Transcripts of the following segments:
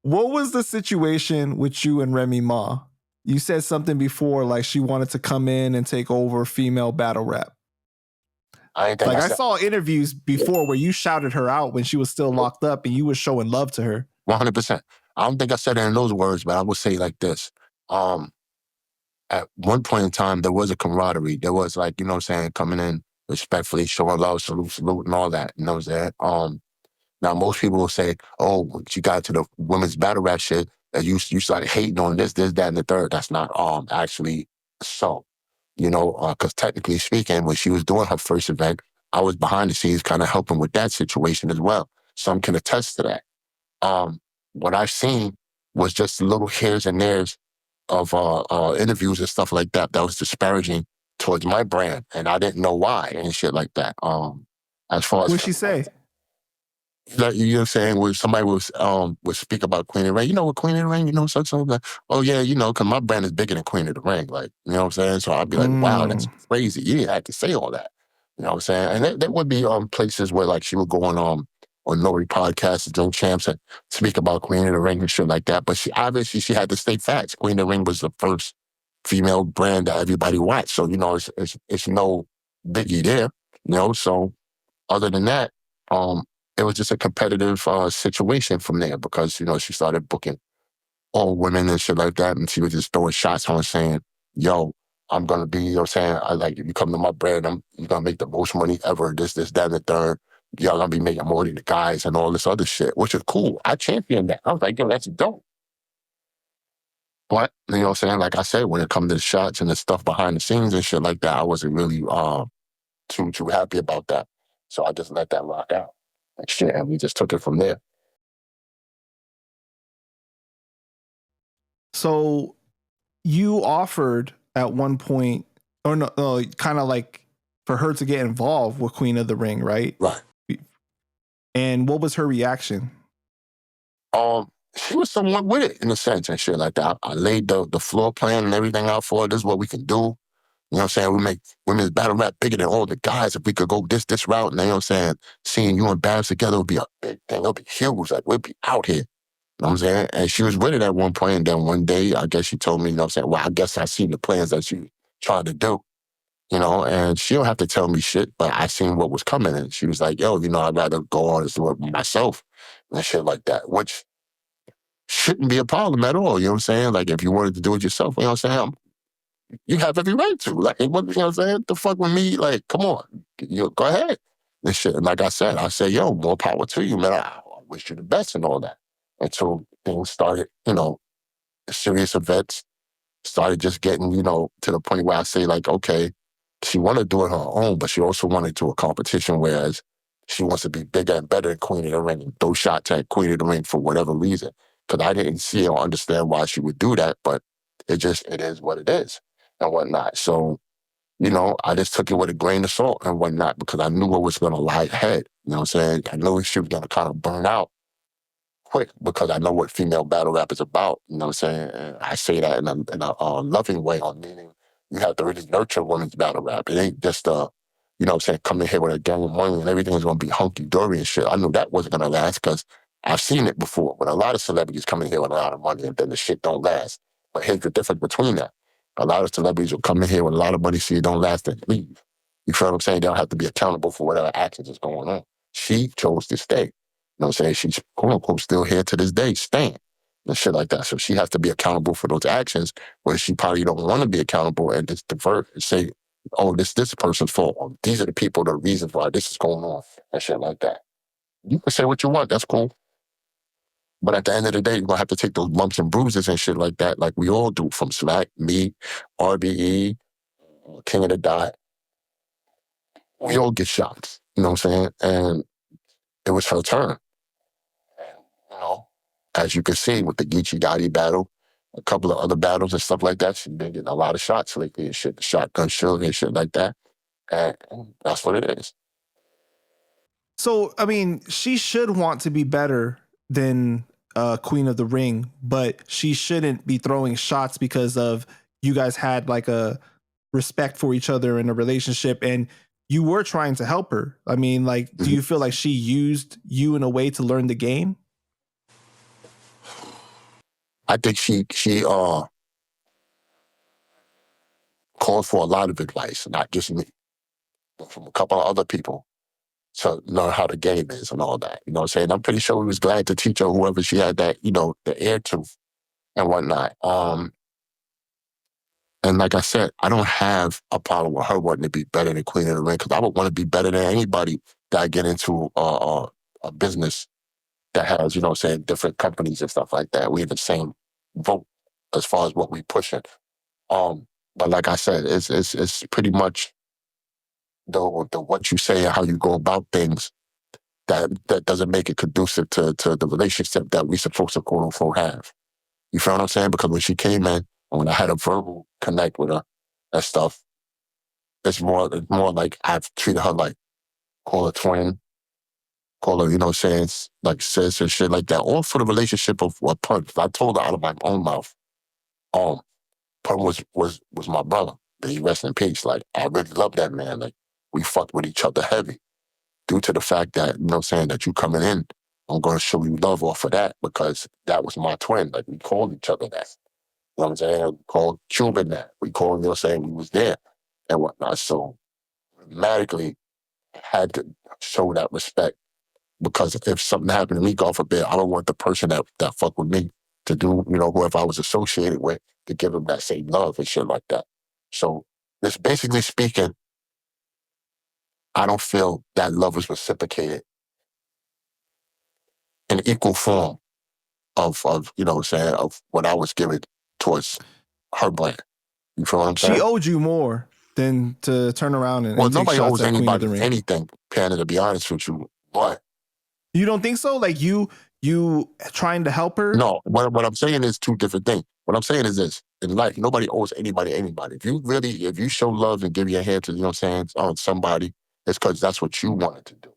What was the situation with you and Remy Ma? You said something before, like she wanted to come in and take over female battle rap. I saw interviews before where you shouted her out when she was still locked up and you were showing love to her. 100%. I don't think I said it in those words, but I would say like this. At one point in time, there was a camaraderie. There was like, you know what I'm saying, coming in respectfully, showing love, salute, and all that. You know what I'm saying? Now, most people will say, oh, once you got to the women's battle rap shit, that you started hating on this, that, and the third. That's not actually so. You know, because technically speaking, when she was doing her first event, I was behind the scenes kind of helping with that situation as well. Some can attest to that. What I've seen was just little hairs and there's of interviews and stuff like that was disparaging towards my brand, and I didn't know why and shit like that. As far as what'd she say? Like, you know what I'm saying, where somebody would speak about Queen of the Ring. You know what Queen of the Ring, you know, something like, oh yeah, you know, because my brand is bigger than Queen of the Ring. Like, you know what I'm saying? So I'd be like, wow, that's crazy. You didn't have to say all that. You know what I'm saying? And there would be places where like she would go on Nori podcasts, Drink Champs, and speak about Queen of the Ring and shit like that. But she had to state facts. Queen of the Ring was the first female brand that everybody watched. So, you know, it's no biggie there. You know, so other than that, it was just a competitive situation from there because, you know, she started booking all women and shit like that. And she was just throwing shots on saying, yo, I'm going to be, you know what I'm saying? If you come to my brand, you're going to make the most money ever, this, that, and the third. Y'all going to be making more than the guys and all this other shit, which is cool. I championed that. I was like, yo, that's dope. But, you know what I'm saying? Like I said, when it comes to the shots and the stuff behind the scenes and shit like that, I wasn't really too happy about that. So I just let that rock out. Like shit, and we just took it from there. So you offered at one point, or no, kind of like for her to get involved with Queen of the Ring, right? Right. And what was her reaction? She was somewhat with it in a sense and shit like that. I laid the floor plan and everything out for her. This is what we can do. You know what I'm saying? We make women's battle rap bigger than all the guys. If we could go this route, and you know what I'm saying? Seeing you and Babs together would be a big thing. It'll be huge. Like, we'd be out here. You know what I'm saying? And she was with it at one point, and then one day, I guess she told me, you know what I'm saying, well, I guess I seen the plans that she tried to do, you know, and she don't have to tell me shit, but I seen what was coming, and she was like, yo, you know, I'd rather go on and do it myself and shit like that, which shouldn't be a problem at all, you know what I'm saying? Like, if you wanted to do it yourself, you know what I'm saying? You have every right to. Like, what, you know what I'm saying? The fuck with me? Like, come on. You go ahead. And shit. And like I said, yo, more power to you, man. I wish you the best and all that. Until things started, you know, serious events started just getting, you know, to the point where I say, like, okay, she wanted to do it on her own, but she also wanted to do a competition, whereas she wants to be bigger and better than Queen of the Ring and throw shots at Queen of the Ring for whatever reason. Because I didn't see or understand why she would do that, but it is what it is and whatnot. So, you know, I just took it with a grain of salt and whatnot because I knew what was going to lie ahead. You know what I'm saying? I knew she was going to kind of burn out quick because I know what female battle rap is about. You know what I'm saying? And I say that in a loving way, on meaning you have to really nurture women's battle rap. It ain't just you know what I'm saying, come in here with a gang of money and everything's going to be hunky-dory and shit. I knew that wasn't going to last because I've seen it before when a lot of celebrities come in here with a lot of money and then the shit don't last. But here's the difference between that. A lot of celebrities will come in here with a lot of money, see it don't last, and leave. You feel what I'm saying? They don't have to be accountable for whatever actions is going on. She chose to stay. You know what I'm saying? She's, quote unquote, still here to this day, staying and shit like that. So she has to be accountable for those actions where she probably don't want to be accountable and just divert and say, oh, this person's fault. Or, these are the people, the reasons why this is going on and shit like that. You can say what you want. That's cool. But at the end of the day, you're going to have to take those bumps and bruises and shit like that, like we all do, from Slack, me, RBE, King of the Dot. We all get shots, you know what I'm saying? And it was her turn. And, you know, as you can see with the Geechee Gotti battle, a couple of other battles and stuff like that, she's been getting a lot of shots lately and shit, the shotgun shooting and shit like that. And that's what it is. So, I mean, she should want to be better than Queen of the Ring, but she shouldn't be throwing shots because of you guys had like a respect for each other in a relationship and you were trying to help her. I mean, like, do you feel like she used you in a way to learn the game? I think she called for a lot of advice, not just me, but from a couple of other people to learn how the game is and all that. You know what I'm saying? I'm pretty sure we was glad to teach her, whoever she had that, the ear to and whatnot. And like I said, I don't have a problem with her wanting to be better than Queen of the Ring, because I would want to be better than anybody that I get into a business that has, different companies and stuff like that. We have the same vote as far as what we pushing. But like I said, it's pretty much the what you say and how you go about things that doesn't make it conducive to the relationship that we supposed to quote unquote have. You feel what I'm saying? Because when she came in, and when I had a verbal connect with her and stuff, it's more like I've treated her like, call her twin, call her, saying like sis and shit like that, all for the relationship of what Pun. I told her out of my own mouth, Pun was my brother. May he rest in peace. Like, I really love that man. Like, we fucked with each other heavy due to the fact that, that you coming in, I'm going to show you love off of that, because that was my twin. Like, we called each other that. You know what I'm saying? We called Cuban that. We called, we was there and whatnot. So, automatically had to show that respect, because if something happened to me, God forbid, I don't want the person that fucked with me to do, whoever I was associated with, to give them that same love and shit like that. So, it's basically speaking, I don't feel that love was reciprocated in equal form of of what I was giving towards her brand. You feel what I'm saying? She owed you more than to turn around and take nobody shots owes at Queen of the anybody Ring. anything, Panda, to be honest with you. But you don't think so? Like, you trying to help her? No, what I'm saying is two different things. What I'm saying is this: in life, nobody owes anybody anything. If you show love and give your hand to, on somebody, it's because that's what you wanted to do.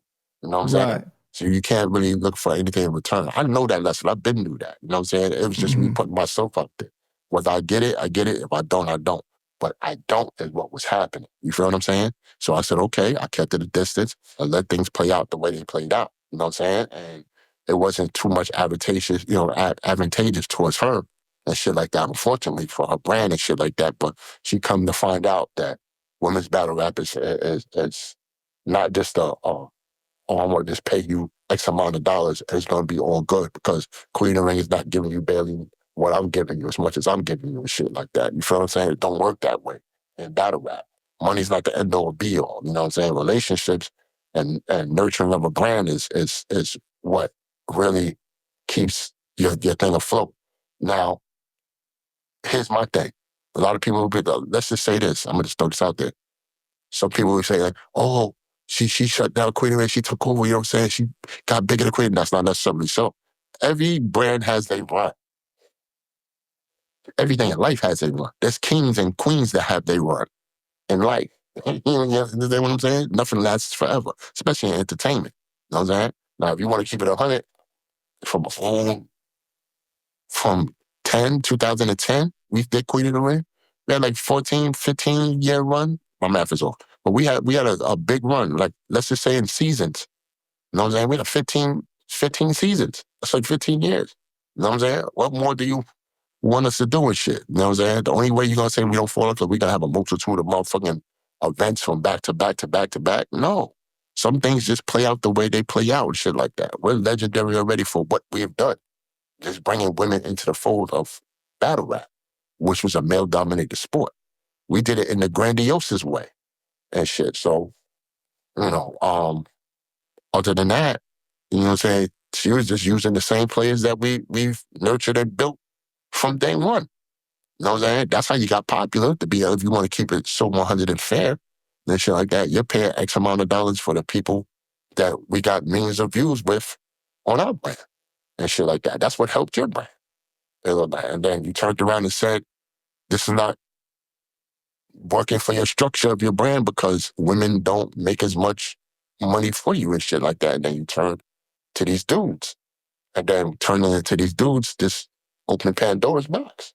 You know what I'm saying? Right. So you can't really look for anything in return. I know that lesson. I've been through that. You know what I'm saying? It was just me putting myself up there. Whether I get it, I get it. If I don't, I don't. But I don't is what was happening. You feel what I'm saying? So I said, okay, I kept it a distance and let things play out the way they played out. You know what I'm saying? And it wasn't too much advantageous towards her and shit like that, unfortunately, for her brand and shit like that. But she come to find out that women's battle rap is not just oh, I'm going to just pay you X amount of dollars and it's going to be all good, because Queen of the Ring is not giving you barely what I'm giving you as much as I'm giving you and shit like that. You feel what I'm saying? It don't work that way in battle rap. Money's not the end all be all. You know what I'm saying? Relationships and nurturing of a brand is what really keeps your thing afloat. Now, here's my thing. A lot of people will be, let's just say this. I'm going to just throw this out there. Some people will say, like, oh, she shut down Queen of the Ring, she took over, you know what I'm saying? She got bigger than Queen. That's not necessarily so. Every brand has their run. Everything in life has their run. There's kings and queens that have their run in life. You know what I'm saying? Nothing lasts forever, especially in entertainment. You know what I'm saying? Now, if you want to keep it 100, from 2010, we did Queen of the Ring. We had like 14, 15-year run. My math is off. But we had a big run, like, let's just say in seasons. You know what I'm saying? We had 15 seasons. That's like 15 years. You know what I'm saying? What more do you want us to do with shit? You know what I'm saying? The only way you're going to say we don't fall off is we got to have a multitude of motherfucking events from back to back to back to back. No. Some things just play out the way they play out and shit like that. We're legendary already for what we have done. Just bringing women into the fold of battle rap, which was a male-dominated sport. We did it in the grandiosest way and shit. So, other than that, you know what I'm saying? She was just using the same players that we've nurtured and built from day one. You know what I'm saying? That's how you got popular, to be, if you want to keep it so 100 and fair and shit like that. You're paying X amount of dollars for the people that we got millions of views with on our brand and shit like that. That's what helped your brand. And then you turned around and said, this is not working for your structure of your brand because women don't make as much money for you and shit like that. And then you turn to these dudes. And then turning into these dudes, just opening Pandora's box.